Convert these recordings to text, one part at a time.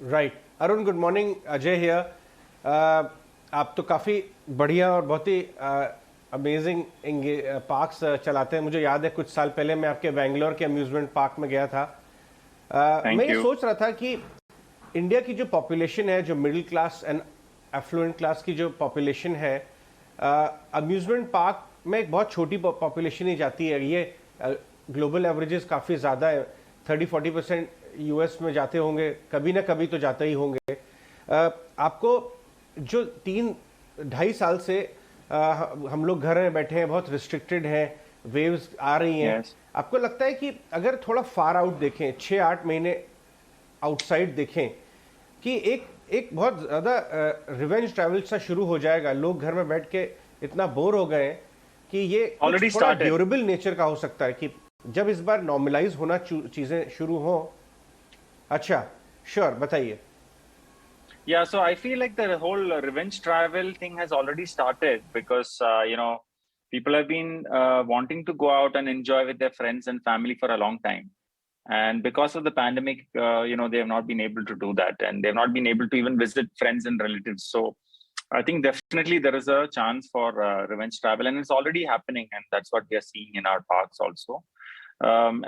Right Arun, good morning, Ajay here. आप तो काफ़ी बढ़िया और बहुत ही अमेजिंग पार्क्स चलाते हैं। मुझे याद है कुछ साल पहले मैं आपके बेंगलोर के अम्यूजमेंट पार्क में गया था। मैं थैंक ये यू। सोच रहा था कि इंडिया की जो पॉपुलेशन है, जो middle class and affluent class की जो पॉपुलेशन है, अम्यूजमेंट पार्क में एक बहुत छोटी पॉपुलेशन ही जाती है। ये ग्लोबल एवरेजेस काफ़ी ज़्यादा है, 30-40% यूएस में जाते होंगे, कभी ना कभी तो जाते ही होंगे। आपको जो 3-2.5 साल से हम लोग घर में बैठे हैं, बहुत रिस्ट्रिक्टेड हैं, वेव्स आ रही हैं, यस। आपको लगता है कि अगर थोड़ा फार आउट देखें, 6-8 महीने आउटसाइड देखें, कि एक एक बहुत ज़्यादा रिवेंज ट्रैवल सा शुरू हो जाएगा? लोग घर में बैठ के इतना बोर हो गए हैं कि ये कुछ ऑलरेडी थोड़ा स्टार्टेड। ड्यूरेबल नेचर का हो सकता है कि जब इस बार नॉर्मलाइज होना चीज़ें शुरू हों। अच्छा, श्योर, बताइए। Yeah, so I feel like the whole revenge travel thing has already started because people have been wanting to go out and enjoy with their friends and family for a long time. And because of the pandemic, they have not been able to do that, and they have not been able to even visit friends and relatives. So I think definitely there is a chance for revenge travel, and it's already happening, and that's what we are seeing in our parks also.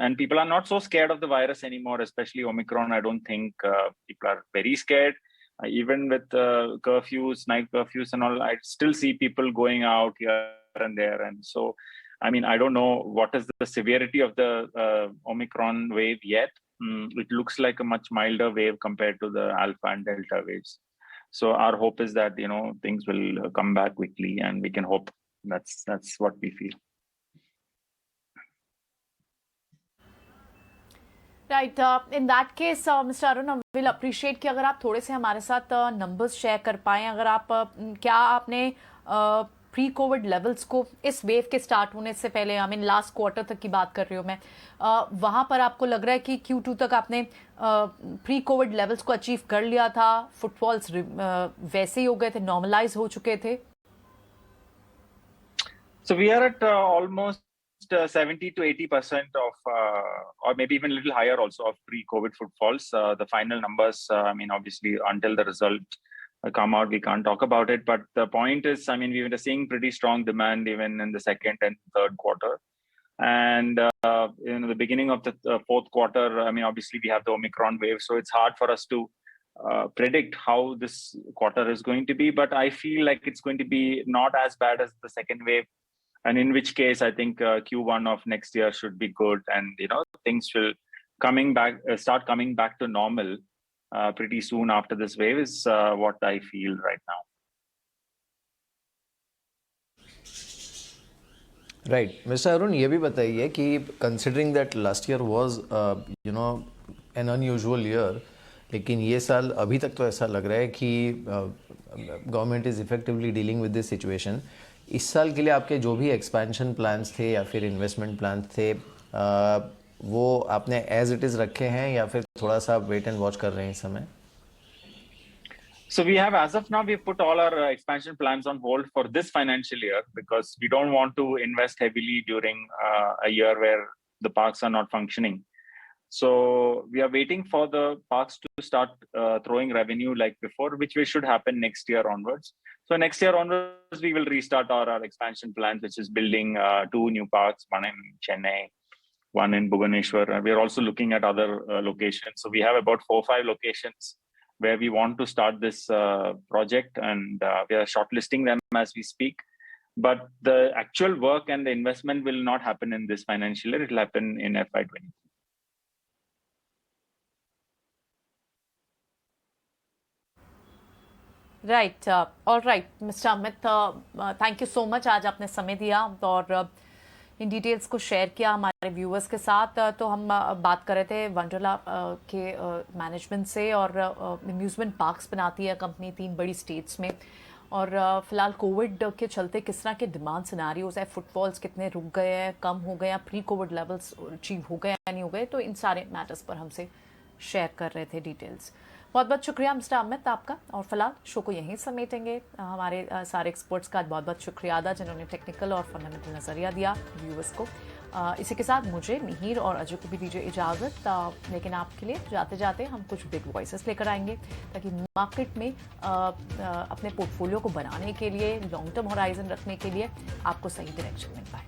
And people are not so scared of the virus anymore, especially Omicron. I don't think people are very scared. Even with curfews, night curfews, and all, I still see people going out here and there. And so, I mean, I don't know what is the severity of the Omicron wave yet. It looks like a much milder wave compared to the Alpha and Delta waves. So our hope is that things will come back quickly, and we can hope. That's what we feel. Right, in that case mister Arun, will appreciate कि अगर आप थोड़े से हमारे साथ numbers share कर पाएं। अगर आप क्या आपने प्री कोविड लेवल्स को इस वेव के स्टार्ट होने से पहले, आई मीन लास्ट क्वार्टर तक की बात कर रही हूँ मैं, वहाँ पर आपको लग रहा है कि Q2 तक आपने प्री कोविड लेवल्स को अचीव कर लिया था? फुटफॉल्स वैसे ही हो गए थे, नॉर्मलाइज हो चुके थे? So we are at almost 70 to 80% of, or maybe even a little higher also, of pre-COVID footfalls. The final numbers, I mean, obviously, until the result come out, we can't talk about it. But the point is, I mean, we were seeing pretty strong demand even in the second and third quarter. And in the beginning of the fourth quarter, I mean, obviously, we have the Omicron wave. So it's hard for us to predict how this quarter is going to be. But I feel like it's going to be not as bad as the second wave. And in which case, I think Q1 of next year should be good, and things will start coming back to normal pretty soon after this wave is what I feel right now. Right mister Arun, ये भी बताइए कि considering that last year was an unusual year, लेकिन ये साल अभी तक तो ऐसा लग रहा है कि government is effectively dealing with this situation. इस साल के लिए आपके जो भी एक्सपेंशन प्लान्स थे या फिर इन्वेस्टमेंट प्लान्स थे, वो आपने एज इट इज़ रखे हैं या फिर थोड़ा सा वेट एंड वॉच कर रहे हैं इस समय? So we have, as of now, we've put all our expansion plans on hold for this financial year because we don't want to invest heavily during a year where the parks are not functioning. So we are waiting for the parks to start throwing revenue like before, which should happen next year onwards. So next year onwards, we will restart our expansion plans, which is building 2 new parks, one in Chennai, one in Bhubaneswar. We are also looking at other locations. So we have about 4 or 5 locations where we want to start this project, and we are shortlisting them as we speak. But the actual work and the investment will not happen in this financial year. It will happen in FY23. Right, all right mister Amit, thank you so much, आज आपने समय दिया और in details को share किया हमारे viewers के साथ। तो हम बात कर रहे थे वंडरला के मैनेजमेंट से, और अम्यूज़मेंट पार्क्स बनाती है कंपनी 3 बड़ी स्टेट्स में, और फिलहाल कोविड के चलते किस तरह के डिमांड सिनारियोज है, फुटफॉल्स कितने रुक गए हैं, कम हो गए, प्री कोविड लेवल्स अचीव हो गए या नहीं हो गए, तो इन सारे मैटर्स पर हमसे शेयर कर रहे थे डिटेल्स। बहुत बहुत शुक्रिया मिस्टर अमित आपका, और फिलहाल शो को यहीं समेटेंगे। हमारे सारे एक्सपर्ट्स का बहुत बहुत शुक्रिया अदा जिन्होंने टेक्निकल और फंडामेंटल नज़रिया दिया व्यूअर्स को। इसी के साथ मुझे, मिहिर और अजय को भी दीजिए इजाज़त, लेकिन आपके लिए जाते जाते हम कुछ बिग वॉइसेस लेकर आएंगे ताकि मार्केट में अपने पोर्टफोलियो को बनाने के लिए, लॉन्ग टर्म होराइजन रखने के लिए आपको सही डायरेक्शन मिल पाए।